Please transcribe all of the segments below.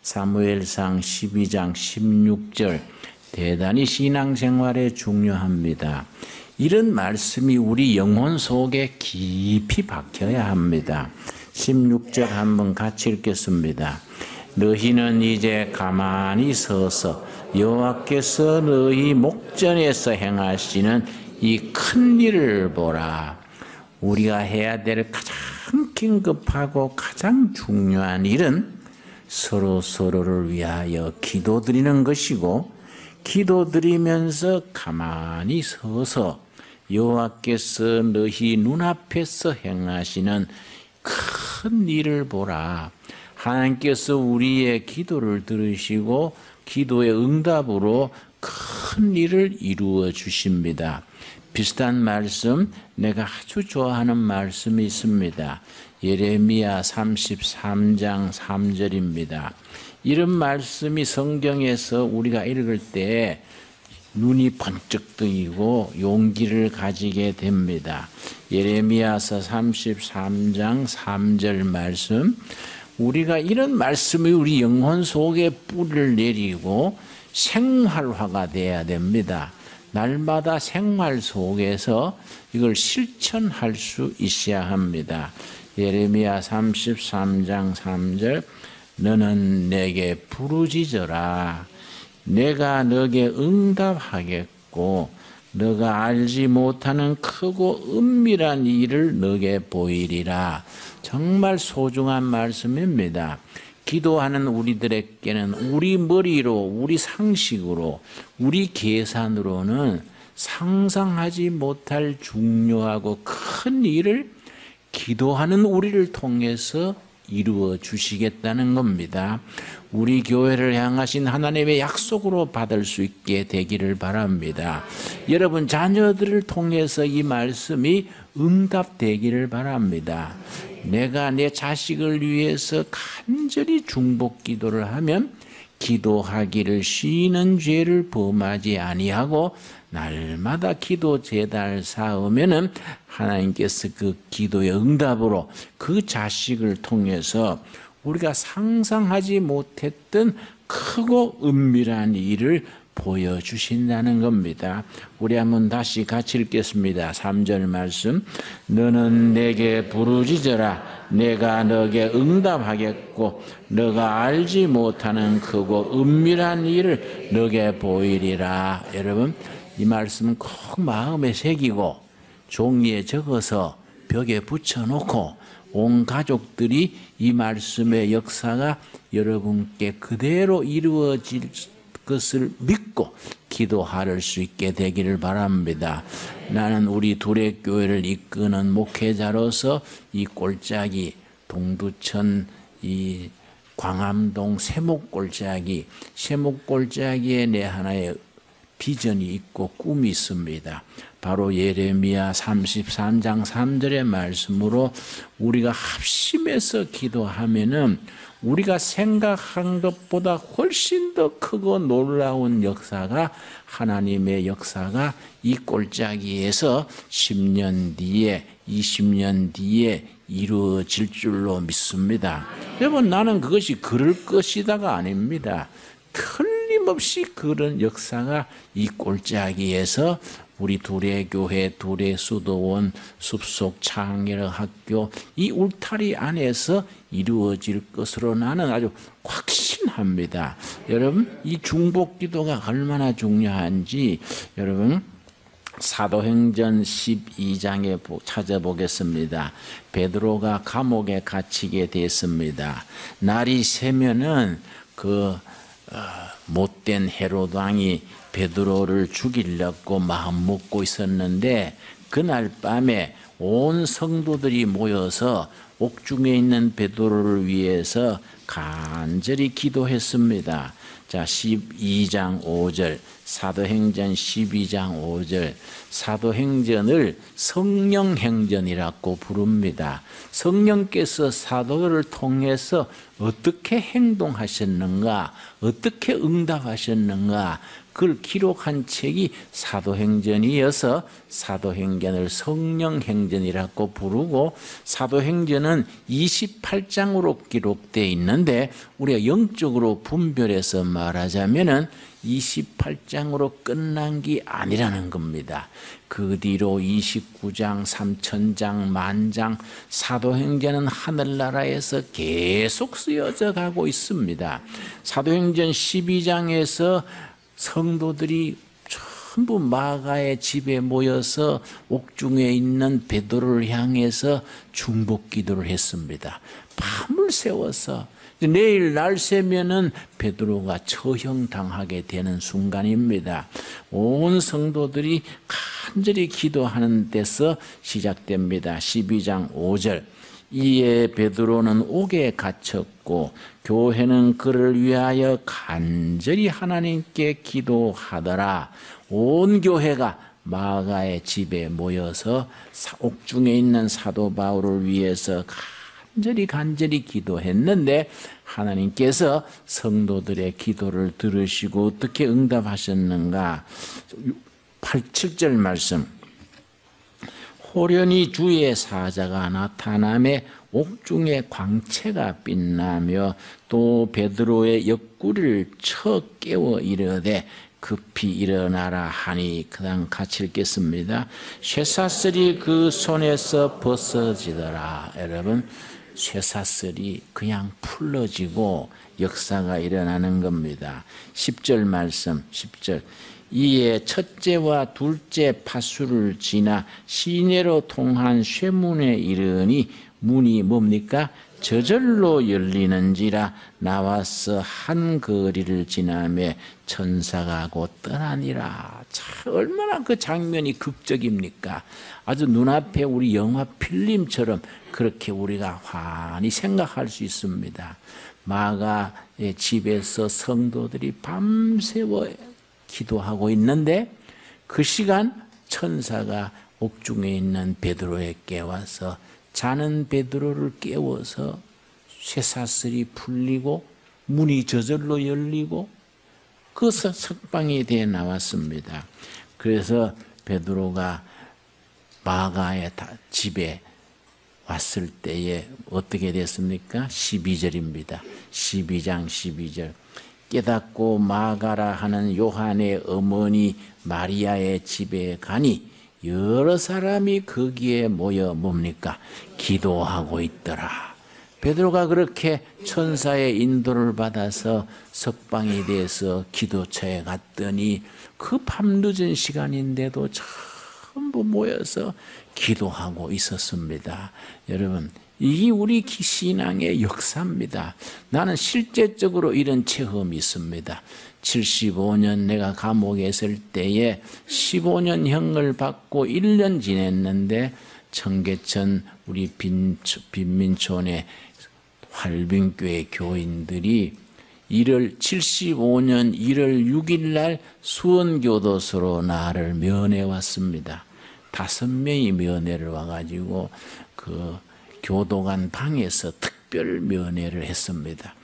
사무엘상 12장 16절 대단히 신앙생활에 중요합니다. 이런 말씀이 우리 영혼 속에 깊이 박혀야 합니다. 16절 한번 같이 읽겠습니다. 너희는 이제 가만히 서서 여호와께서 너희 목전에서 행하시는 이 큰 일을 보라. 우리가 해야 될 가장 긴급하고 가장 중요한 일은 서로를 위하여 기도드리는 것이고, 기도드리면서 가만히 서서 여호와께서 너희 눈앞에서 행하시는 큰 일을 보라. 하나님께서 우리의 기도를 들으시고 기도의 응답으로 큰 일을 이루어 주십니다. 비슷한 말씀, 내가 아주 좋아하는 말씀이 있습니다. 예레미야 33장 3절입니다. 이런 말씀이 성경에서 우리가 읽을 때 눈이 번쩍 뜨이고 용기를 가지게 됩니다. 예레미야서 33장 3절 말씀, 우리가 이런 말씀이 우리 영혼 속에 뿌리를 내리고 생활화가 돼야 됩니다. 날마다 생활 속에서 이걸 실천할 수 있어야 합니다. 예레미야 33장 3절, 너는 내게 부르짖어라. 내가 너에게 응답하겠고 너가 알지 못하는 크고 은밀한 일을 너에게 보이리라. 정말 소중한 말씀입니다. 기도하는 우리들에게는 우리 머리로, 우리 상식으로, 우리 계산으로는 상상하지 못할 중요하고 큰 일을 기도하는 우리를 통해서 이루어 주시겠다는 겁니다. 우리 교회를 향하신 하나님의 약속으로 받을 수 있게 되기를 바랍니다. 여러분 자녀들을 통해서 이 말씀이 응답되기를 바랍니다. 내가 내 자식을 위해서 간절히 중복 기도를 하면 기도하기를 쉬는 죄를 범하지 아니하고 날마다 기도 제단을 쌓으면은 하나님께서 그 기도의 응답으로 그 자식을 통해서 우리가 상상하지 못했던 크고 은밀한 일을 보여주신다는 겁니다. 우리 한번 다시 같이 읽겠습니다. 3절 말씀, 너는 내게 부르짖어라. 내가 너에게 응답하겠고 너가 알지 못하는 크고 은밀한 일을 너에게 보이리라. 여러분 이 말씀은 꼭 마음에 새기고 종이에 적어서 벽에 붙여놓고 온 가족들이 이 말씀의 역사가 여러분께 그대로 이루어질 것을 믿고 기도할 수 있게 되기를 바랍니다. 나는 우리 두레교회를 이끄는 목회자로서 이 꼴짝이 동두천 이 광암동 세목골짜기에 내 하나의 비전이 있고 꿈이 있습니다. 바로 예레미야 33장 3절의 말씀으로 우리가 합심해서 기도하면은 우리가 생각한 것보다 훨씬 더 크고 놀라운 역사가, 하나님의 역사가 이 꼴짜기에서 10년 뒤에 20년 뒤에 이루어질 줄로 믿습니다. 여러분 나는 그것이 그럴 것이다가 아닙니다. 틀림없이 그런 역사가 이 꼴짜기에서 우리 두레교회, 두레수도원, 숲속 창렬학교 이 울타리 안에서 이루어질 것으로 나는 아주 확신합니다. 여러분 이 중복기도가 얼마나 중요한지 여러분 사도행전 12장에 찾아보겠습니다. 베드로가 감옥에 갇히게 됐습니다. 날이 새면은 못된 헤롯 왕이 베드로를 죽이려고 마음 먹고 있었는데 그날 밤에 온 성도들이 모여서 옥중에 있는 베드로를 위해서 간절히 기도했습니다. 자, 12장 5절, 사도행전 12장 5절, 사도행전을 성령행전이라고 부릅니다. 성령께서 사도를 통해서 어떻게 행동하셨는가, 어떻게 응답하셨는가, 그걸 기록한 책이 사도행전이어서 사도행전을 성령행전이라고 부르고, 사도행전은 28장으로 기록되어 있는데 우리가 영적으로 분별해서 말하자면은 28장으로 끝난 게 아니라는 겁니다. 그 뒤로 29장, 3000장, 만장, 사도행전은 하늘나라에서 계속 쓰여져 가고 있습니다. 사도행전 12장에서 성도들이 전부 마가의 집에 모여서 옥중에 있는 베드로를 향해서 중복 기도를 했습니다. 밤을 새워서 내일 날 새면은 베드로가 처형당하게 되는 순간입니다. 온 성도들이 간절히 기도하는 데서 시작됩니다. 12장 5절. 이에 베드로는 옥에 갇혔고 교회는 그를 위하여 간절히 하나님께 기도하더라. 온 교회가 마가의 집에 모여서 옥중에 있는 사도 바울을 위해서 간절히 기도했는데 하나님께서 성도들의 기도를 들으시고 어떻게 응답하셨는가? 7절 말씀. 호련히 주의 사자가 나타나매 옥중에 광채가 빛나며 또 베드로의 옆구리를 쳐 깨워 이르되 급히 일어나라 하니, 그다음 같이 읽겠습니다. 쇠사슬이 그 손에서 벗어지더라. 여러분, 쇠사슬이 그냥 풀러지고 역사가 일어나는 겁니다. 10절 말씀, 10절. 이에 첫째와 둘째 파수를 지나 시내로 통한 쇠문에 이르니 문이 뭡니까? 저절로 열리는지라 나와서 한 거리를 지나며 천사가 곧 떠나니라. 참 얼마나 그 장면이 극적입니까? 아주 눈앞에 우리 영화 필름처럼 그렇게 우리가 환히 생각할 수 있습니다. 마가의 집에서 성도들이 밤새워 기도하고 있는데 그 시간 천사가 옥중에 있는 베드로에게 와서 자는 베드로를 깨워서 쇠사슬이 풀리고 문이 저절로 열리고 그 석방이 되어 나왔습니다. 그래서 베드로가 마가의 집에 왔을 때에 어떻게 됐습니까? 12절입니다. 12장 12절. 깨닫고 마가라 하는 요한의 어머니 마리아의 집에 가니 여러 사람이 거기에 모여 뭡니까? 기도하고 있더라. 베드로가 그렇게 천사의 인도를 받아서 석방이 돼서 기도처에 갔더니 그 밤늦은 시간인데도 전부 모여서 기도하고 있었습니다. 여러분, 이게 우리 신앙의 역사입니다. 나는 실제적으로 이런 체험이 있습니다. 75년 내가 감옥에 있을 때에 15년형을 받고 1년 지냈는데 청계천 우리 빈민촌의 활빈교회 교인들이 75년 1월 6일 날 수원교도소로 나를 면회 왔습니다. 5명이 면회를 와가지고 그 교도관 방에서 특별 면회를 했습니다.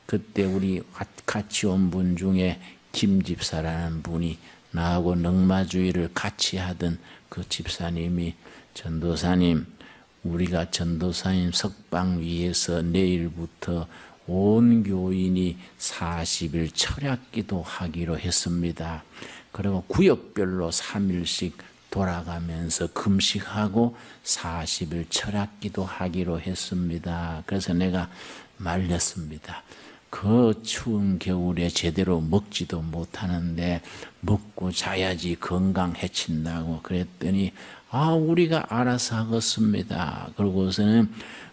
그때 우리 같이 온 분 중에 김 집사라는 분이 나하고 넉마주의를 같이 하던 그 집사님이 전도사님, 우리가 전도사님 석방 위해서 내일부터 온 교인이 40일 철야기도 하기로 했습니다. 그리고 구역별로 3일씩 돌아가면서 금식하고 40일 철야기도 하기로 했습니다. 그래서 내가 말렸습니다. 그 추운 겨울에 제대로 먹지도 못하는데 먹고 자야지 건강 해친다고 그랬더니 우리가 알아서 하겠습니다. 그러고서는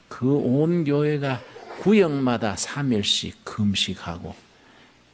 그 온 교회가 구역마다 3일씩 금식하고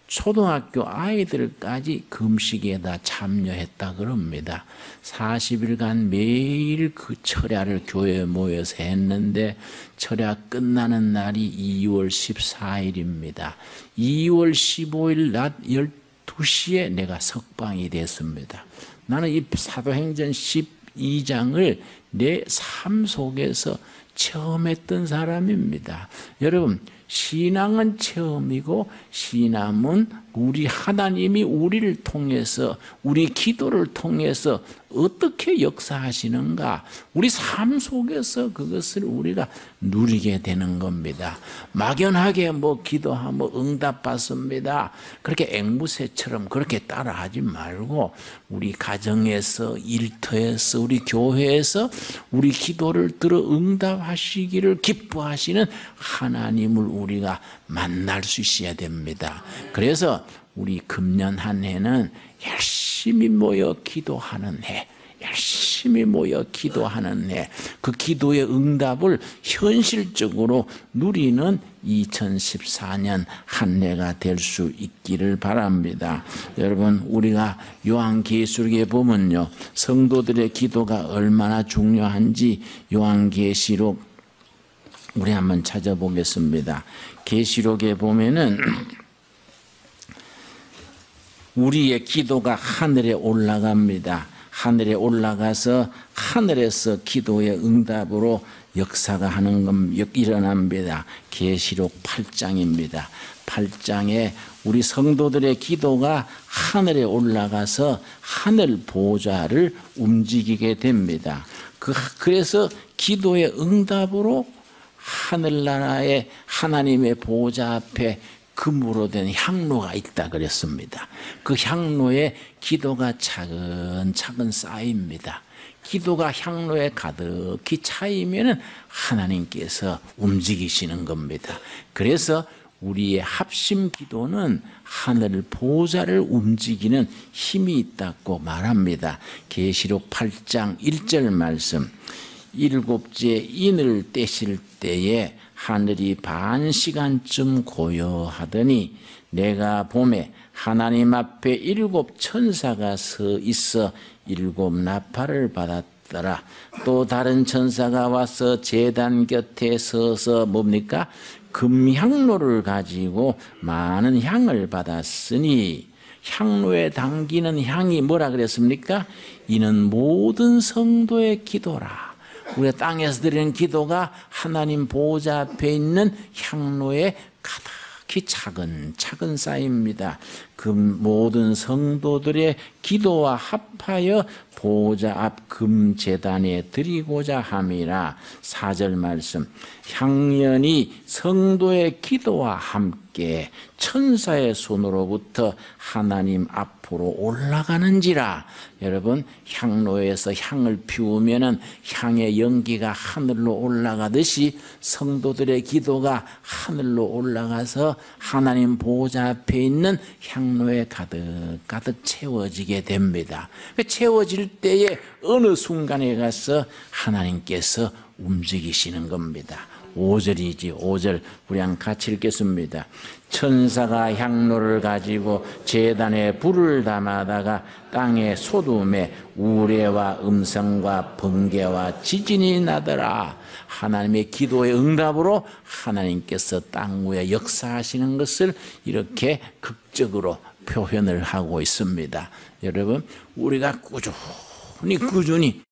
초등학교 아이들까지 금식에다 참여했다 그럽니다. 40일간 매일 그 철야를 교회에 모여서 했는데 철야 끝나는 날이 2월 14일입니다. 2월 15일 낮 12시에 내가 석방이 됐습니다. 나는 이 사도행전 12장을 내 삶 속에서 체험했던 사람입니다. 여러분, 신앙은 체험이고 신앙은 우리 하나님이 우리를 통해서 우리 기도를 통해서 어떻게 역사하시는가 우리 삶 속에서 그것을 우리가 누리게 되는 겁니다. 막연하게 뭐 기도하면 응답받습니다. 그렇게 앵무새처럼 그렇게 따라하지 말고 우리 가정에서 일터에서 우리 교회에서 우리 기도를 들어 응답하시기를 기뻐하시는 하나님을 우리가 만날 수 있어야 됩니다. 그래서 우리 금년 한 해는 열심히 모여 기도하는 해, 열심히 모여 기도하는 해, 그 기도의 응답을 현실적으로 누리는 2014년 한 해가 될 수 있기를 바랍니다. 여러분, 우리가 요한계시록에 보면요, 성도들의 기도가 얼마나 중요한지 요한계시록 우리 한번 찾아보겠습니다. 계시록에 보면은 우리의 기도가 하늘에 올라갑니다. 하늘에 올라가서 하늘에서 기도의 응답으로 역사가 일어납니다. 계시록 8장입니다. 8장에 우리 성도들의 기도가 하늘에 올라가서 하늘 보좌를 움직이게 됩니다. 그래서 기도의 응답으로 하늘나라의 하나님의 보좌 앞에 금으로 된 향로가 있다 그랬습니다. 그 향로에 기도가 차근차근 쌓입니다. 기도가 향로에 가득히 차이면 하나님께서 움직이시는 겁니다. 그래서 우리의 합심 기도는 하늘 보좌를 움직이는 힘이 있다고 말합니다. 계시록 8장 1절 말씀, 일곱째 인을 떼실 때에 하늘이 반 시간쯤 고요하더니 내가 보매 하나님 앞에 7 천사가 서 있어 7 나팔을 받았더라. 또 다른 천사가 와서 제단 곁에 서서 뭡니까? 금향로를 가지고 많은 향을 받았으니 향로에 담기는 향이 뭐라 그랬습니까? 이는 모든 성도의 기도라. 우리가 땅에서 드리는 기도가 하나님 보좌 앞에 있는 향로에 가득히 차근차근 쌓입니다. 그 모든 성도들의 기도와 합하여 보좌 앞 금제단에 드리고자 함이라. 4절 말씀, 향연이 성도의 기도와 함께 천사의 손으로부터 하나님 앞으로 올라가는지라. 여러분, 향로에서 향을 피우면은 향의 연기가 하늘로 올라가듯이 성도들의 기도가 하늘로 올라가서 하나님 보좌 앞에 있는 향로에 가득 채워지게 됩니다. 채워질 때에 어느 순간에 가서 하나님께서 움직이시는 겁니다. 5절이지 5절 우리 한번 같이 읽겠습니다. 천사가 향로를 가지고 제단에 불을 담아다가 땅에 소둠에 우레와 음성과 번개와 지진이 나더라. 하나님의 기도의 응답으로 하나님께서 땅 위에 역사하시는 것을 이렇게 극적으로 표현을 하고 있습니다. 여러분, 우리가 꾸준히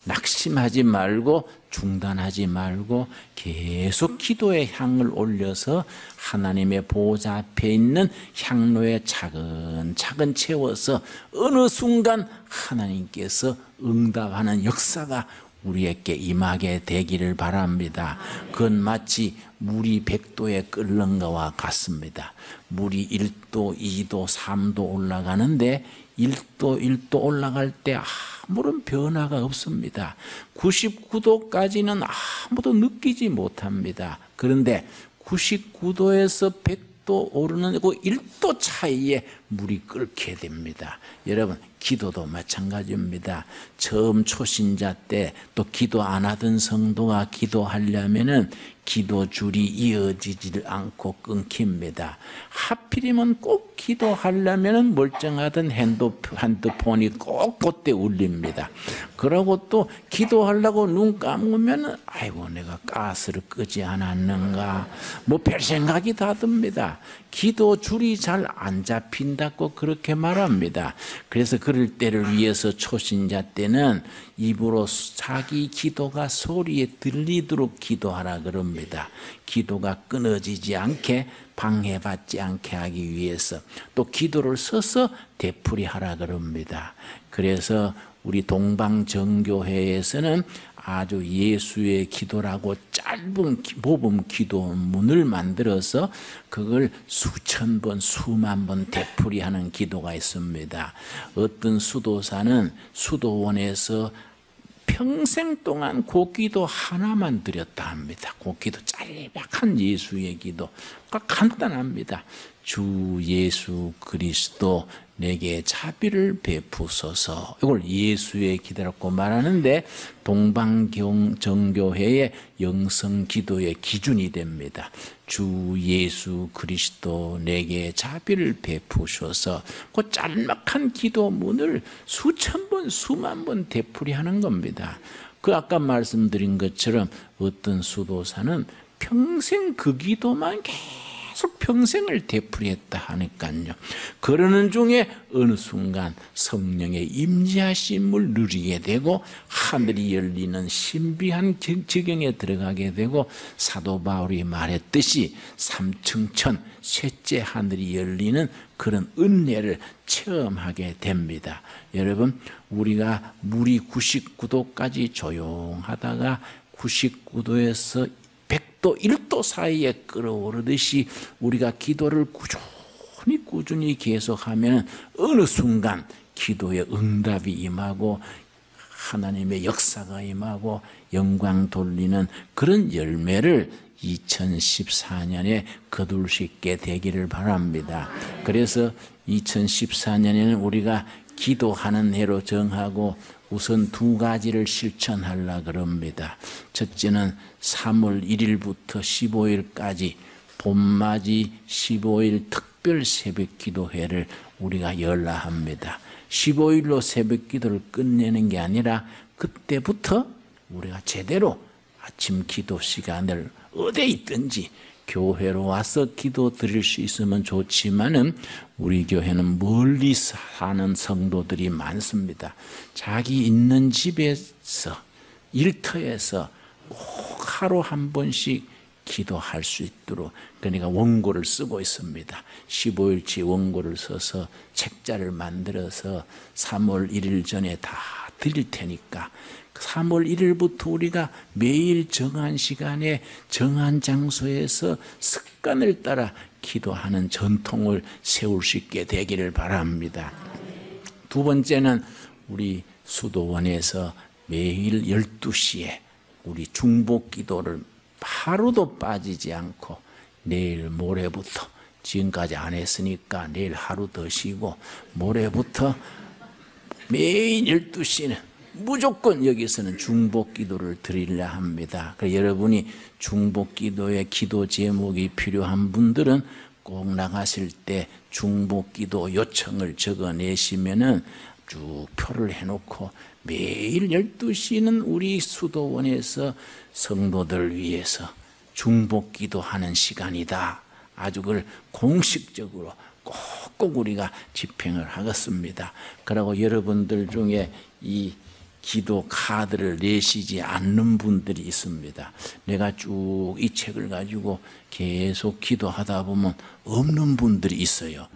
낙심하지 말고 중단하지 말고 계속 기도의 향을 올려서 하나님의 보좌 앞에 있는 향로에 차근차근 채워서 어느 순간 하나님께서 응답하는 역사가 우리에게 임하게 되기를 바랍니다. 그건 마치 물이 100도에 끓는 것과 같습니다. 물이 1도, 2도, 3도 올라가는데 1도 올라갈 때 아무런 변화가 없습니다. 99도까지는 아무도 느끼지 못합니다. 그런데 99도에서 100도 오르는 그 1도 차이에 물이 끓게 됩니다. 여러분, 기도도 마찬가지입니다. 처음 초신자 때 또 기도 안 하던 성도가 기도하려면은 기도줄이 이어지질 않고 끊깁니다. 하필이면 꼭 기도하려면 멀쩡하던 핸드폰이 꼭 그때 울립니다. 그러고 또 기도하려고 눈 감으면 아이고 내가 가스를 끄지 않았는가 뭐 별 생각이 다 듭니다. 기도줄이 잘 안 잡힌다고 그렇게 말합니다. 그래서 그럴 때를 위해서 초신자 때는 입으로 자기 기도가 소리에 들리도록 기도하라 그럽니다. 기도가 끊어지지 않게 방해받지 않게 하기 위해서 또 기도를 써서 되풀이하라 그럽니다. 그래서 우리 동방정교회에서는 아주 예수의 기도라고 짧은 모범 기도문을 만들어서 그걸 수천 번, 수만 번 되풀이하는 기도가 있습니다. 어떤 수도사는 수도원에서 평생 동안 그 기도 하나만 드렸다 합니다. 그 기도 짤막한 예수의 기도. 간단합니다. 주 예수 그리스도 내게 자비를 베푸소서. 이걸 예수의 기도라고 말하는데 동방정교회의 영성기도의 기준이 됩니다. 주 예수 그리스도 내게 자비를 베푸소서. 그 짤막한 기도문을 수천 번 수만 번 되풀이하는 겁니다. 그 아까 말씀드린 것처럼 어떤 수도사는 평생 그 기도만 계속 평생을 되풀이했다 하니까요. 그러는 중에 어느 순간 성령의 임재하심을 누리게 되고 하늘이 열리는 신비한 지경에 들어가게 되고 사도 바울이 말했듯이 삼층천 셋째 하늘이 열리는 그런 은혜를 체험하게 됩니다. 여러분, 우리가 물이 99도까지 조용하다가 99도에서 100도, 1도 사이에 끌어오르듯이 우리가 기도를 꾸준히 계속하면 어느 순간 기도의 응답이 임하고 하나님의 역사가 임하고 영광 돌리는 그런 열매를 2014년에 거둘 수 있게 되기를 바랍니다. 그래서 2014년에는 우리가 기도하는 해로 정하고 우선 두 가지를 실천하려고 그럽니다. 첫째는 3월 1일부터 15일까지 봄맞이 15일 특별 새벽 기도회를 우리가 열라 합니다. 15일로 새벽 기도를 끝내는 게 아니라 그때부터 우리가 제대로 아침 기도 시간을 어디에 있든지 교회로 와서 기도 드릴 수 있으면 좋지만은 우리 교회는 멀리 사는 성도들이 많습니다. 자기 있는 집에서 일터에서 꼭 하루 한 번씩 기도할 수 있도록 그러니까 원고를 쓰고 있습니다. 15일치 원고를 써서 책자를 만들어서 3월 1일 전에 다 드릴 테니까 3월 1일부터 우리가 매일 정한 시간에 정한 장소에서 습관을 따라 기도하는 전통을 세울 수 있게 되기를 바랍니다. 두 번째는 우리 수도원에서 매일 12시에 우리 중복 기도를 하루도 빠지지 않고 내일 모레부터 지금까지 안 했으니까 내일 하루 더 쉬고 모레부터 매일 12시는 무조건 여기서는 중복 기도를 드리려 합니다. 여러분이 중복 기도의 기도 제목이 필요한 분들은 꼭 나가실 때 중복 기도 요청을 적어내시면은 쭉 표를 해놓고 매일 12시는 우리 수도원에서 성도들 위해서 중복 기도하는 시간이다. 아주 그걸 공식적으로 꼭꼭 우리가 집행을 하겠습니다. 그리고 여러분들 중에 이 기도 카드를 내시지 않는 분들이 있습니다. 내가 쭉 이 책을 가지고 계속 기도하다 보면 없는 분들이 있어요.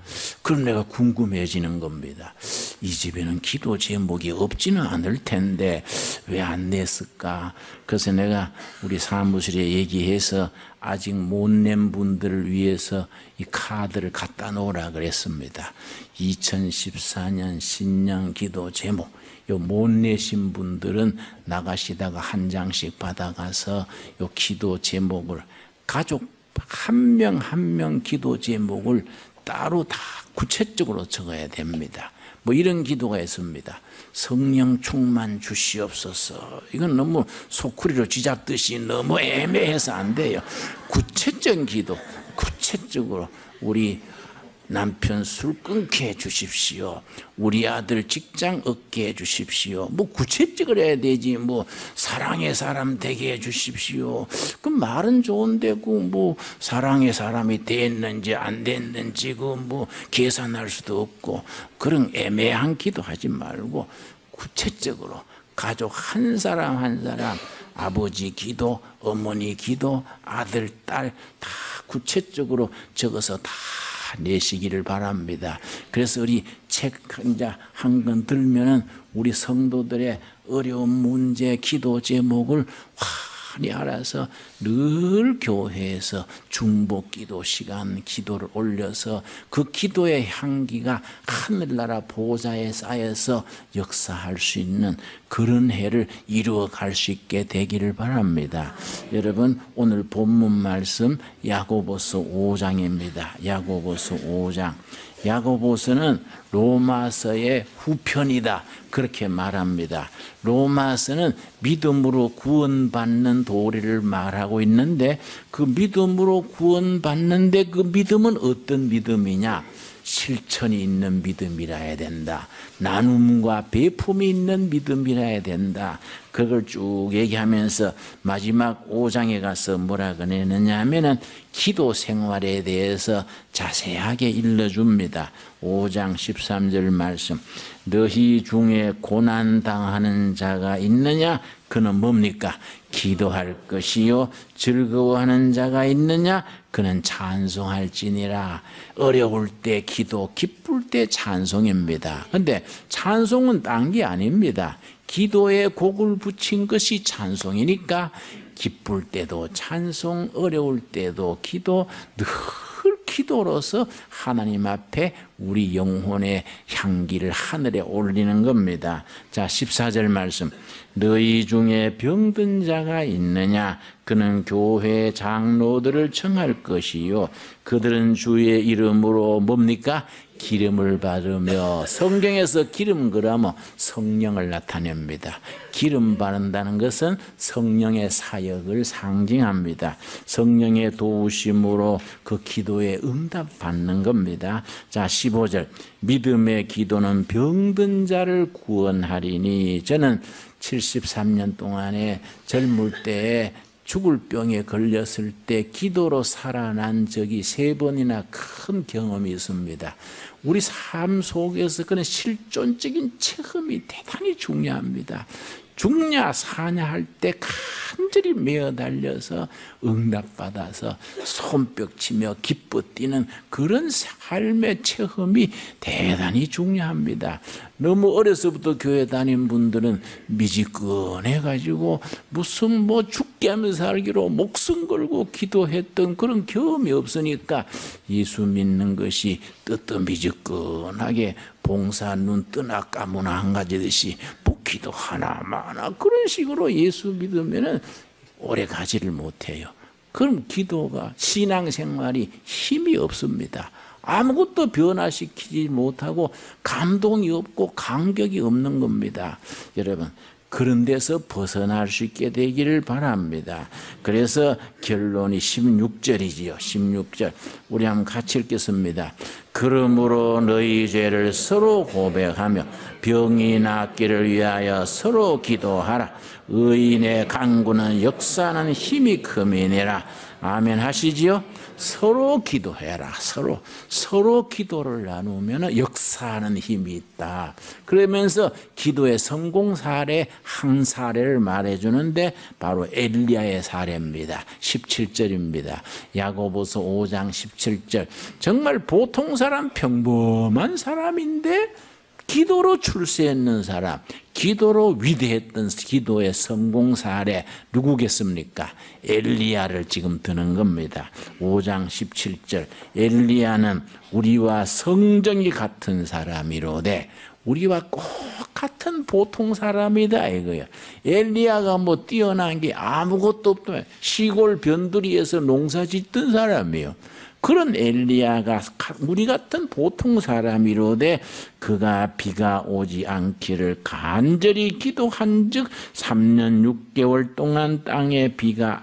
그럼 내가 궁금해지는 겁니다. 이 집에는 기도 제목이 없지는 않을 텐데 왜 안 냈을까? 그래서 내가 우리 사무실에 얘기해서 아직 못 낸 분들을 위해서 이 카드를 갖다 놓으라 그랬습니다. 2014년 신년 기도 제목 요 못 내신 분들은 나가시다가 한 장씩 받아가서 요 기도 제목을 가족 한 명 한 명 기도 제목을 따로 다 구체적으로 적어야 됩니다. 뭐 이런 기도가 있습니다. 성령 충만 주시옵소서. 이건 너무 소쿠리로 쥐잡듯이 너무 애매해서 안 돼요. 구체적인 기도, 구체적으로 우리 남편 술 끊게 해주십시오. 우리 아들 직장 얻게 해주십시오. 뭐 구체적으로 해야 되지. 뭐 사랑의 사람 되게 해주십시오. 그 말은 좋은데고 뭐 사랑의 사람이 됐는지 안 됐는지 그 뭐 계산할 수도 없고 그런 애매한 기도하지 말고 구체적으로 가족 한 사람 한 사람 아버지 기도, 어머니 기도, 아들, 딸 다 구체적으로 적어서 다 내시기를 바랍니다. 그래서 우리 책 한 권 들면은 우리 성도들의 어려운 문제, 기도 제목을 환히 알아서 늘 교회에서 중보 기도 시간 기도를 올려서 그 기도의 향기가 하늘나라 보좌에 쌓여서 역사할 수 있는 그런 해를 이루어 갈 수 있게 되기를 바랍니다. 여러분 오늘 본문 말씀 야고보서 5장입니다. 야고보서 5장. 야고보서는 로마서의 후편이다 그렇게 말합니다. 로마서는 믿음으로 구원받는 도리를 말하고 있는데 그 믿음으로 구원받는데 그 믿음은 어떤 믿음이냐? 실천이 있는 믿음이라 해야 된다. 나눔과 배품이 있는 믿음이라 해야 된다. 그걸 쭉 얘기하면서 마지막 5장에 가서 뭐라 그러느냐 하면은 기도 생활에 대해서 자세하게 일러줍니다. 5장 13절 말씀. 너희 중에 고난당하는 자가 있느냐? 그는 뭡니까? 기도할 것이요. 즐거워하는 자가 있느냐? 그는 찬송할지니라. 어려울 때 기도, 기쁠 때 찬송입니다. 근데 찬송은 딴 게 아닙니다. 기도에 곡을 붙인 것이 찬송이니까 기쁠 때도 찬송, 어려울 때도 기도, 늘 기도로서 하나님 앞에 우리 영혼의 향기를 하늘에 올리는 겁니다. 자, 14절 말씀. 너희 중에 병든 자가 있느냐? 그는 교회 장로들을 청할 것이요. 그들은 주의 이름으로 뭡니까? 기름을 바르며. 성경에서 기름 그러면 성령을 나타냅니다. 기름 바른다는 것은 성령의 사역을 상징합니다. 성령의 도우심으로 그 기도에 응답받는 겁니다. 자, 15절. 믿음의 기도는 병든 자를 구원하리니. 저는 73년 동안에 젊을 때에 죽을 병에 걸렸을 때 기도로 살아난 적이 3번이나 큰 경험이 있습니다. 우리 삶 속에서 그런 실존적인 체험이 대단히 중요합니다. 죽냐 사냐 할 때 간절히 매어 달려서 응답받아서 손뼉치며 기뻐 뛰는 그런 삶의 체험이 대단히 중요합니다. 너무 어려서부터 교회 다닌 분들은 미지근해가지고 무슨 뭐 죽게 하면서 살기로 목숨 걸고 기도했던 그런 경험이 없으니까 예수 믿는 것이 뜨뜻미지근하게 봉사 눈 뜨나 까무나 한 가지듯이 뭐 기도 하나마나 그런 식으로 예수 믿으면은 오래 가지를 못해요. 그럼 기도가 신앙생활이 힘이 없습니다. 아무것도 변화시키지 못하고 감동이 없고 감격이 없는 겁니다. 여러분 그런 데서 벗어날 수 있게 되기를 바랍니다. 그래서 결론이 16절이지요. 16절 우리 한번 같이 읽겠습니다. 그러므로 너희 죄를 서로 고백하며 병이 낫기를 위하여 서로 기도하라. 의인의 간구는 역사하는 힘이 큼이니라. 아멘 하시지요? 서로 기도해라. 서로 기도를 나누면 역사하는 힘이 있다. 그러면서 기도의 성공 사례 한 사례를 말해주는데 바로 엘리야의 사례입니다. 17절입니다. 야고보서 5장 17절. 정말 보통 사람, 평범한 사람인데 기도로 출세했는 사람, 기도로 위대했던 기도의 성공 사례 누구겠습니까? 엘리야를 지금 드는 겁니다. 5장 17절. 엘리야는 우리와 성정이 같은 사람이로되 우리와 꼭 같은 보통 사람이다 이거예요. 엘리야가 뭐 뛰어난 게 아무것도 없다. 시골 변두리에서 농사 짓던 사람이에요. 그런 엘리야가 우리 같은 보통 사람이로되 그가 비가 오지 않기를 간절히 기도한즉 3년 6개월 동안 땅에 비가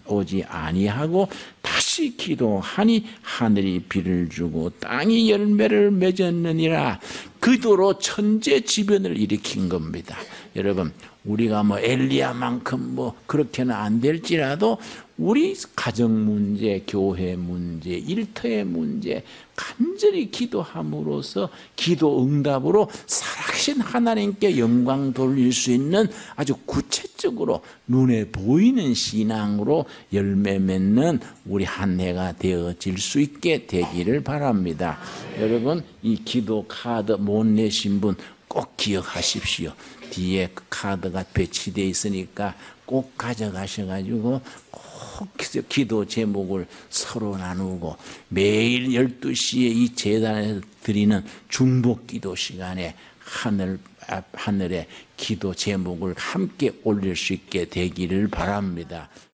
오지 아니하고 다시 기도하니 하늘이 비를 주고 땅이 열매를 맺었느니라. 기도로 천재지변을 일으킨 겁니다. 여러분, 우리가 뭐 엘리야만큼 뭐 그렇게는 안 될지라도 우리 가정 문제, 교회 문제, 일터의 문제 간절히 기도함으로써 기도 응답으로 살아계신 하나님께 영광 돌릴 수 있는 아주 구체적으로 눈에 보이는 신앙으로 열매 맺는 우리 한 해가 되어질 수 있게 되기를 바랍니다. 여러분, 이 기도 카드 못 내신 분 꼭 기억하십시오. 뒤에 그 카드가 배치되어 있으니까 꼭 가져가셔가지고 꼭 기도 제목을 서로 나누고 매일 12시에 이 제단에서 드리는 중복 기도 시간에 하늘에 기도 제목을 함께 올릴 수 있게 되기를 바랍니다.